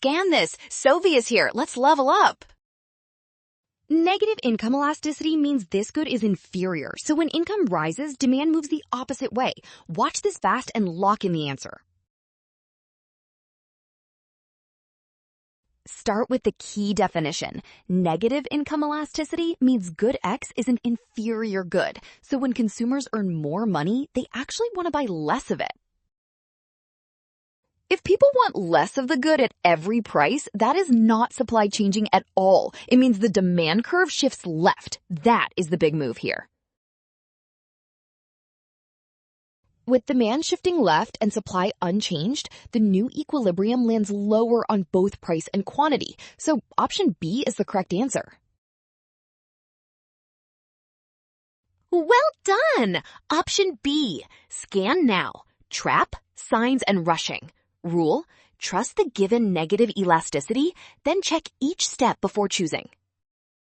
scan this. Sovi is here. Let's level up. Negative income elasticity means this good is inferior, so when income rises, demand moves the opposite way. Watch this fast and lock in the answer. Start with the key definition. Negative income elasticity means good X is an inferior good, so when consumers earn more money, they actually want to buy less of it. If people want less of the good at every price, that is not supply changing at all. It means the demand curve shifts left. That is the big move here. With demand shifting left and supply unchanged, the new equilibrium lands lower on both price and quantity. So option B is the correct answer. Well done! Option B. Scan now. Trap, signs, and rushing. Rule: trust the given negative elasticity, then check each step before choosing.